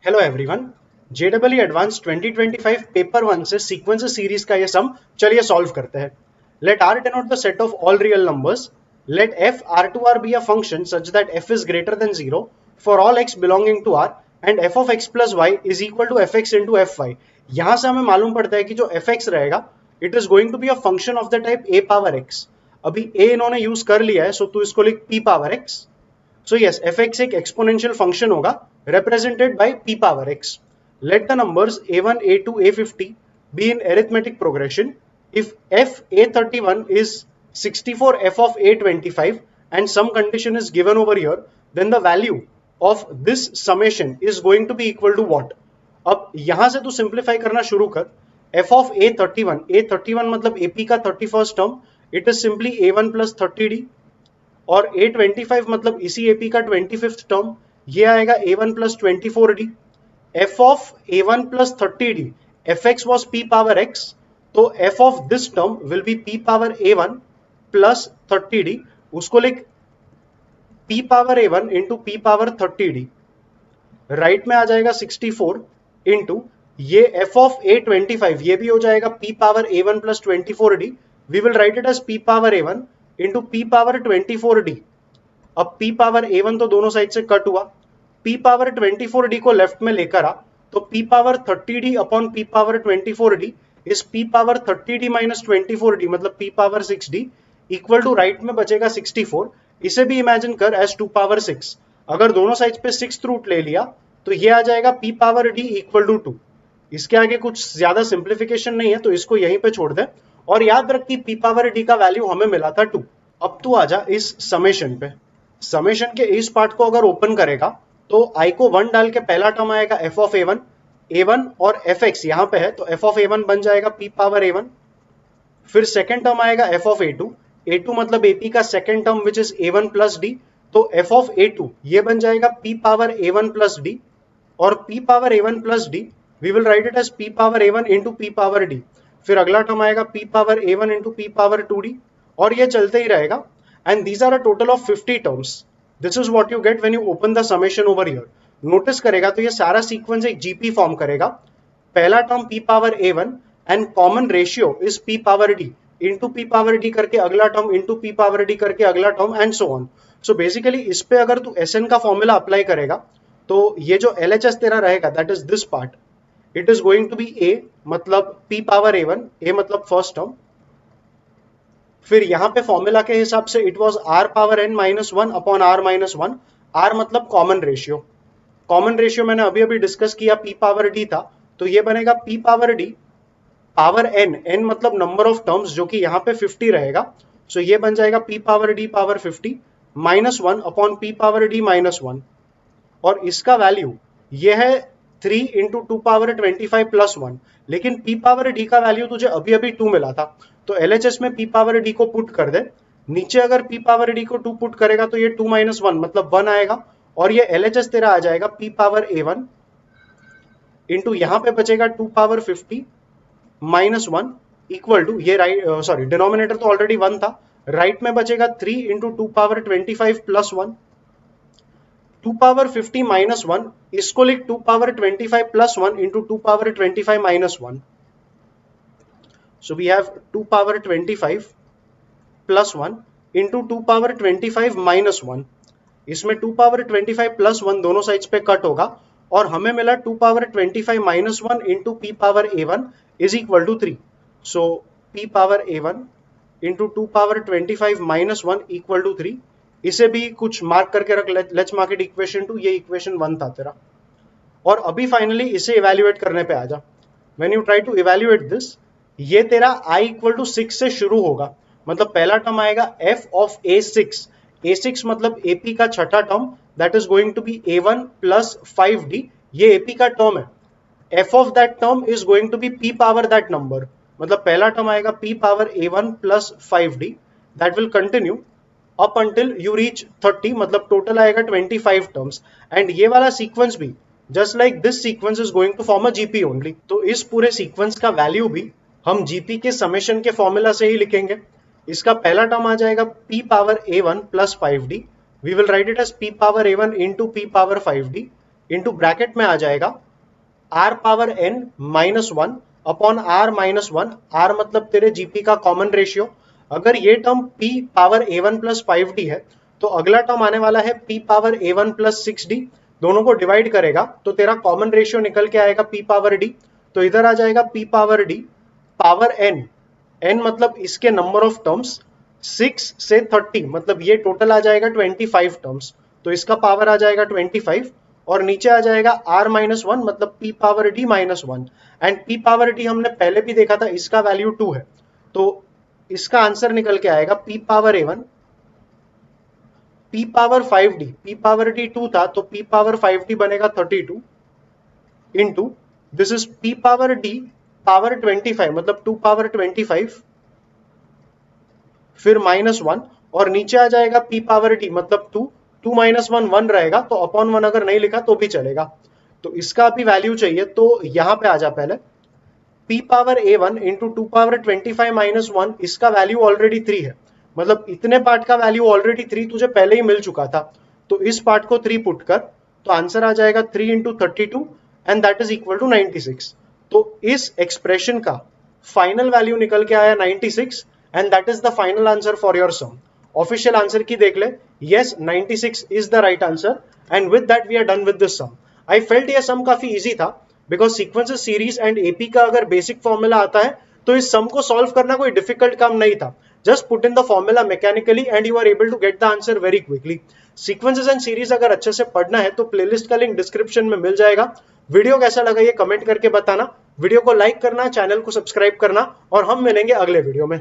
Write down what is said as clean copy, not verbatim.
Hello everyone, जेडबल advance 2025 paper 1 से sequence series का ये सम चलिए सॉल्व करते हैं। Let R denote the set of all real numbers. Let f R to R be a function such that f is greater than 0 for all x belonging to R and f of x plus y is equal to f x into f y. यहां से हमें मालूम पड़ता है कि जो f x रहेगा it is going to be a function of the type A power x. अभी ए इन्होंने यूज कर लिया है, सो तू इसको लिख P power x. So yes, fx एक exponential function होगा represented by p power x. Let the numbers a1, a2, a50 be in arithmetic progression. If f a31 is 64 f of a25 and some condition is given over here, then the value of this summation is going to be equal to what? अब यहां से तू simplify करना शुरू कर। f of a31 मतलब ap का 31st term, it is simply a1 plus 30d और A25 मतलब इसी एपी का 25th टर्म, ये आएगा A1 plus 24D। F of A1 plus 30D, F x was P power X, तो f of this term will be P power A1 plus 30D। उसको लिख P power A1 into P power 30D। Right में आ जाएगा 64 into ये F of A25, ये भी हो जाएगा P power A1 plus 24D। We will write it as P power A1 into P power 24D। अब P पावर A1 तो दोनों साइड से कट हुआ, P पावर 24D को लेफ्ट में लेकर आ, तो P power 30D upon P power 24D is P power 30D minus 24D मतलब P power 6D equal to right में बचेगा 64। इसे भी इमेजिन कर एज 2 पावर 6। अगर दोनों साइड पे 6th रूट ले लिया तो ये आ जाएगा P power D equal to 2। इसके आगे कुछ ज्यादा सिंप्लीफिकेशन नहीं है, तो इसको यहीं पे छोड़ दे और याद रख कि P पावर D का वैल्यू हमें मिला था 2। अब तू आजा इस समेशन पे। समेशन के इस पार्ट को अगर ओपन करेगा तो आई को 1 डाल के पहला टर्म आएगा एफ ऑफ A1 और एफ एक्स यहाँ पे है तो एफ ऑफ A1 बन जाएगा P पावर A1। फिर सेकेंड टर्म आएगा एफ ऑफ A2 मतलब AP का second term which is A1 plus d, तो एफ ऑफ A2 ये बन जाएगा P power A1 plus d और P power A1 plus d we will write it as P power A1 into P power d. फिर अगला term आएगा P power A1 into P power 2D और ये चलते ही रहेगा। And these are a total of 50 terms. This is what you get when you open the summation over here. Notice करेगा तो ये सारा सीक्वेंस एक GP फॉर्म करेगा। पहला term P power A1 and common ratio is P power D into P power D करके अगला term into P power D करके अगला term and so on. So basically इस पे अगर तू SN का फॉर्मूला अप्लाई करेगा तो ये जो LHS तेरा रहेगा that is this part, it is going to be A मतलब P पावर A1, A मतलब फर्स्ट टर्म। फिर यहां पे फॉर्मूला के हिसाब से it was r power n minus 1 upon r minus 1। r मतलब कॉमन रेशियो, कॉमन रेशियो मैंने अभी अभी डिस्कस किया P पावर D था, तो ये बनेगा P power D power n, n मतलब नंबर ऑफ टर्म्स जो कि यहाँ पे 50 रहेगा। सो ये बन जाएगा P power D power 50 minus 1 upon P power D minus 1 और इसका वैल्यू ये है 3 इंटू 2 पावर 25 प्लस 1। लेकिन P पावर D का वैल्यू तुझे अभी अभी 2 मिला था, तो LHS में P पावर D को पुट कर दे। नीचे अगर P पावर D को 2 पुट करेगा तो ये 2 माइनस 1 मतलब 1 आएगा और ये LHS तेरा आ जाएगा P पावर A1 इंटू यहाँ पे बचेगा 2 पावर 50 माइनस 1 इक्वल टू ये राइट सॉरी डिनोमिनेटर तो ऑलरेडी 1 था, राइट में बचेगा 3 into 2 power 25 plus 1। 2 power 50 minus 1 इसको लिख 2 power 25 plus 1 into 2 power 25 minus 1। So we have 2 power 25 plus 1 into 2 power 25 minus 1। इसमें 2 power 25 plus 1 दोनों साइड्स पे कट होगा और हमें मिला 2 power 25 minus 1 into P power A1 is equal to 3। So P power A1 into 2 power 25 minus 1 equal to 3। इसे भी कुछ मार्क करके रख, लेट्स मार्क इट इक्वेशन 2, ये इक्वेशन 1 था तेरा। और अभी फाइनली इसे इवेल्युएट करने पे आ जा। When you try to evaluate this, ये तेरा i इक्वल टू 6 से शुरू होगा, मतलब पहला टर्म आएगा f ऑफ A6, A6 मतलब AP का छठा term that is going to be A1 plus 5D, ये AP का टर्म है। f of that term is going to be P power that number, मतलब पहला टर्म आएगा P power A1 plus 5D that will continue up until you reach 30 मतलब total आएगा 25 terms. And ये वाला सीक्वेंस भी just like this sequence is going to form a GP only, तो इस पूरे सीक्वेंस का वैल्यू भी हम जीपी के समेशन के फॉर्मूला से ही लिखेंगे। इसका पहला टर्म आ जाएगा P power A1 plus 5D, we will write it as P power A1 into P power 5D। Into bracket में आ जाएगा r power n minus one upon r minus one, r मतलब तेरे जीपी का common ratio. अगर ये term p power a one plus five d है तो अगला टर्म आने वाला है p power a one plus six d, दोनों को डिवाइड करेगा तो तेरा कॉमन रेशियो निकल के आएगा p पावर d। तो इधर आ जाएगा p power d power n, n मतलब इसके नंबर ऑफ टर्म्स, 6 से 30 मतलब ये टोटल आ जाएगा 25 टर्म्स, तो इसका पावर आ जाएगा 25 और नीचे आ जाएगा r माइनस वन मतलब p power d minus one. And p power d हमने पहले भी देखा था, इसका वैल्यू 2 है, तो इसका आंसर निकल के आएगा p power a1 p power 5d, p power d 2 था तो p पावर 5d बनेगा 32 into this is p power d power 25 मतलब 2 पावर 25 फिर माइनस वन और नीचे आ जाएगा p पावर d मतलब 2, 2 माइनस वन 1 रहेगा, तो अपॉन 1 अगर नहीं लिखा तो भी चलेगा। तो इसका भी वैल्यू चाहिए तो यहां पे आ जा पहले p power a1 into 2 power 25 minus one, इसका वैल्यू ऑलरेडी 3 है, मतलब इतने पार्ट का वैल्यू ऑलरेडी 3 तुझे पहले ही मिल चुका था, तो इस पार्ट को 3 पुट कर तो आंसर आ जाएगा 3 into 32 and that is equal to 96। तो इस एक्सप्रेशन का फाइनल वैल्यू निकल के आया 96 and that is the final answer for your sum. Official answer की देख ले, yes 96 is the right answer and with that we are done with this sum. I felt ये सम काफी easy था because sequences series and AP का अगर basic formula आता है तो इस सम को सॉल्व करना कोई डिफिकल्ट काम नहीं था, just put in the formula mechanically and you are able to get the answer very quickly. Sequences and series अगर अच्छे से पढ़ना है तो प्लेलिस्ट का लिंक डिस्क्रिप्शन में मिल जाएगा। वीडियो कैसा लगा ये कमेंट करके बताना, वीडियो को लाइक करना, चैनल को सब्सक्राइब करना और हम मिलेंगे अगले वीडियो में।